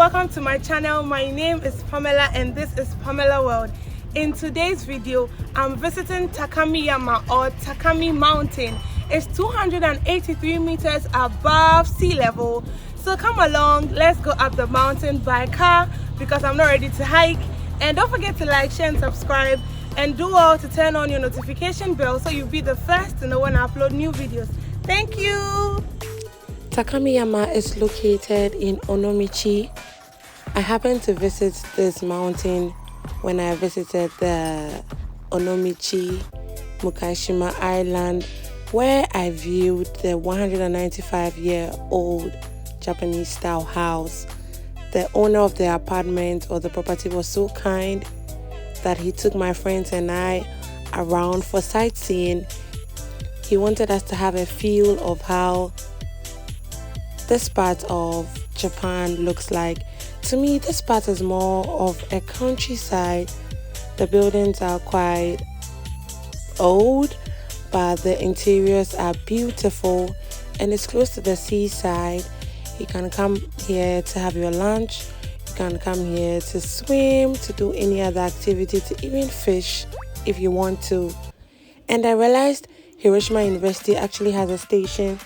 welcome to my channel. My name is Pamela and this is Pamela World. In today's video, I'm visiting Takamiyama or Takami Mountain. It's 283 meters above sea level. So come along, let's go up the mountain by car because I'm not ready to hike. And don't forget to like, share and subscribe, and do all to turn on your notification bell so you'll be the first to know when I upload new videos. Thank you! Takamiyama is located in Onomichi. I happened to visit this mountain when I visited the Onomichi Mukaishima Island, where I viewed the 195-year-old Japanese style house. The owner of the apartment or the property was so kind that he took my friends and I around for sightseeing. He wanted us to have a feel of how this part of Japan looks like. To me, this part is more of a countryside. The buildings are quite old, but the interiors are beautiful and it's close to the seaside. You can come here to have your lunch. You can come here to swim, to do any other activity, to even fish if you want to. And I realized Hiroshima University actually has a station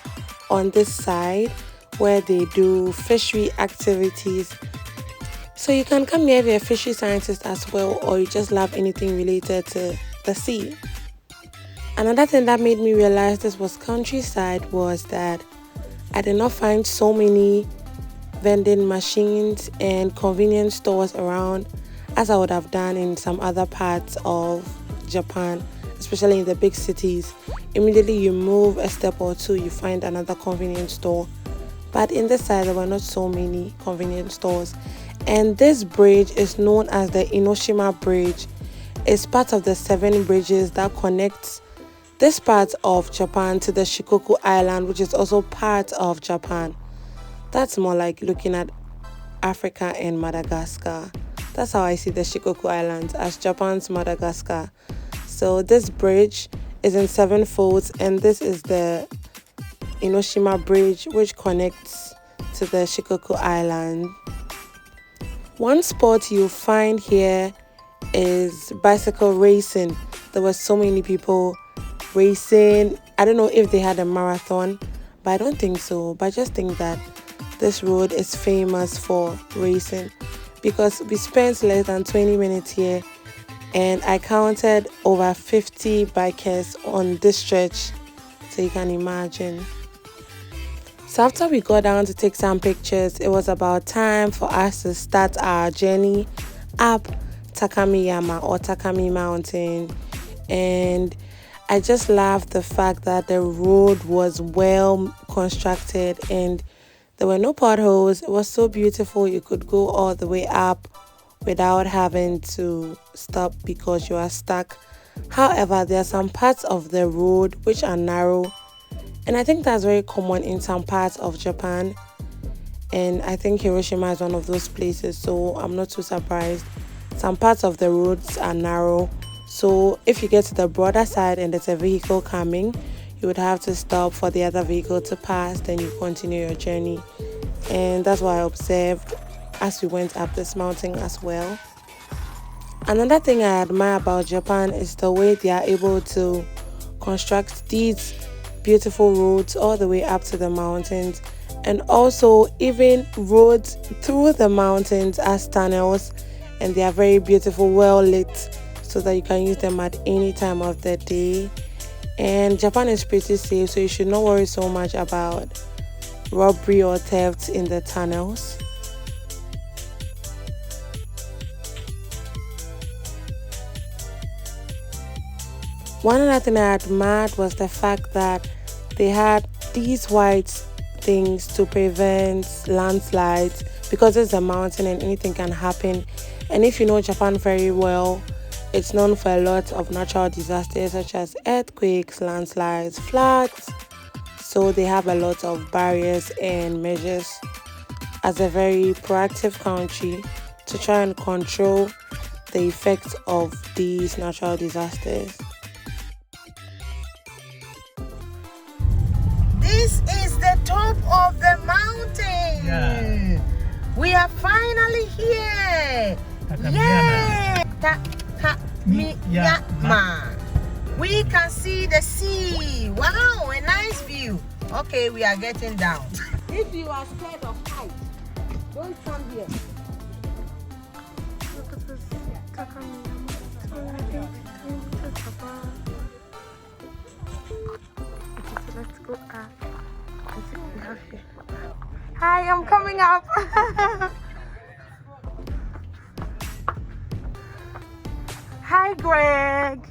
on this side where they do fishery activities. So you can come here if you're a fishery scientist as well, or you just love anything related to the sea. Another thing that made me realize this was countryside was that I did not find so many vending machines and convenience stores around as I would have done in some other parts of Japan, especially in the big cities. Immediately you move a step or two, you find another convenience store. But in this side, there were not so many convenience stores. And this bridge is known as the Enoshima Bridge. It's part of the 7 bridges that connects this part of Japan to the Shikoku Island, which is also part of Japan. That's more like looking at Africa and Madagascar. That's how I see the Shikoku Islands, as Japan's Madagascar. So this bridge is in 7 folds, and this is the Enoshima Bridge, which connects to the Shikoku Island. One sport you'll find here is bicycle racing. There were so many people racing. I don't know if they had a marathon, but I don't think so. But I just think that this road is famous for racing because we spent less than 20 minutes here and I counted over 50 bikers on this stretch, so you can imagine. So after we got down to take some pictures, it was about time for us to start our journey up Takamiyama or Takami Mountain. And I just loved the fact that the road was well constructed and there were no potholes. It was so beautiful. You could go all the way up without having to stop because you are stuck. However, there are some parts of the road which are narrow. And I think that's very common in some parts of Japan. And I think Hiroshima is one of those places, so I'm not too surprised. Some parts of the roads are narrow. So if you get to the broader side and there's a vehicle coming, you would have to stop for the other vehicle to pass, then you continue your journey. And that's what I observed as we went up this mountain as well. Another thing I admire about Japan is the way they are able to construct these beautiful roads all the way up to the mountains, and also even roads through the mountains as tunnels, and they are very beautiful, well lit, so that you can use them at any time of the day. And Japan is pretty safe, so you should not worry so much about robbery or theft in the tunnels. One other thing I admired was the fact that they had these white things to prevent landslides because it's a mountain and anything can happen. And if you know Japan very well, it's known for a lot of natural disasters such as earthquakes, landslides, floods. So they have a lot of barriers and measures as a very proactive country to try and control the effects of these natural disasters. This is the top of the mountain. Yeah. We are finally here. Yay! Takamiyama. We can see the sea. Wow, a nice view. Okay, we are getting down. If you are scared of height, don't come here. Look at this Takamiyama. Let's go up. Let's see what we have here. Hi, I'm coming up. Hi, Greg.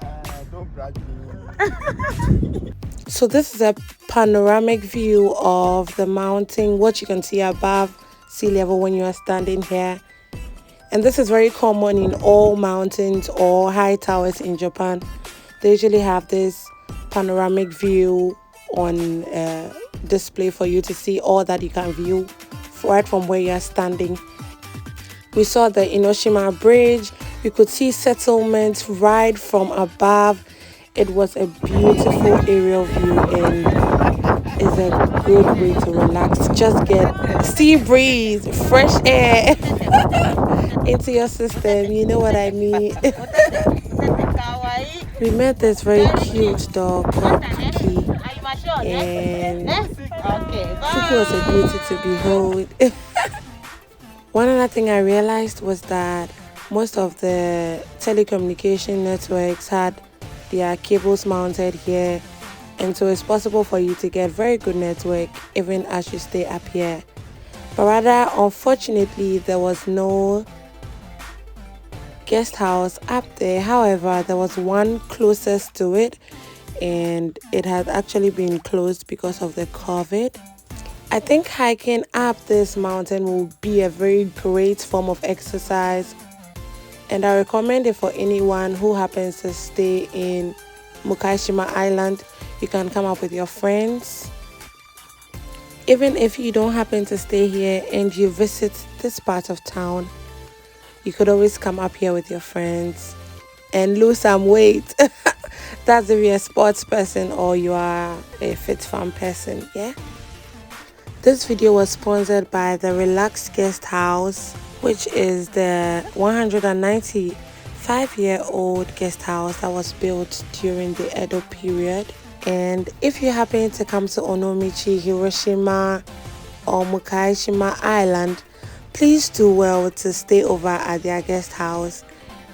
Don't brag me. So this is a panoramic view of the mountain, what you can see above sea level when you are standing here. And this is very common in all mountains or high towers in Japan. They usually have this panoramic view on display for you to see all that you can view right from where you are standing. We saw the Enoshima Bridge. We could see settlements right from above. It was a beautiful aerial view and is a good way to relax. Just get sea breeze, fresh air into your system. You know what I mean? We met this very cute dog called Cookie, and Cookie was a beauty to behold. One other thing I realized was that most of the telecommunication networks had their cables mounted here, and so it's possible for you to get very good network even as you stay up here. But rather, unfortunately, there was no guest house up there. However, there was one closest to it, and it had actually been closed because of the COVID. I think hiking up this mountain will be a very great form of exercise, and I recommend it for anyone who happens to stay in Mukaishima Island. You can come up with your friends. Even if you don't happen to stay here and you visit this part of town, you could always come up here with your friends and lose some weight. That's if you're a sports person or you are a fit farm person, yeah? This video was sponsored by the Relax Guest House, which is the 195-year-old guest house that was built during the Edo period. And if you happen to come to Onomichi, Hiroshima, or Mukaishima Island, please do well to stay over at their guest house,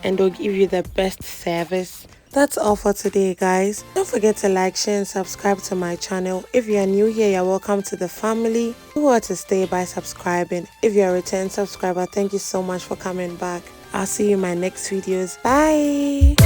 and they'll give you the best service. That's all for today, guys. Don't forget to like, share, and subscribe to my channel. If you are new here, you're welcome to the family. Do well to stay by subscribing. If you're a return subscriber, thank you so much for coming back. I'll see you in my next videos. Bye.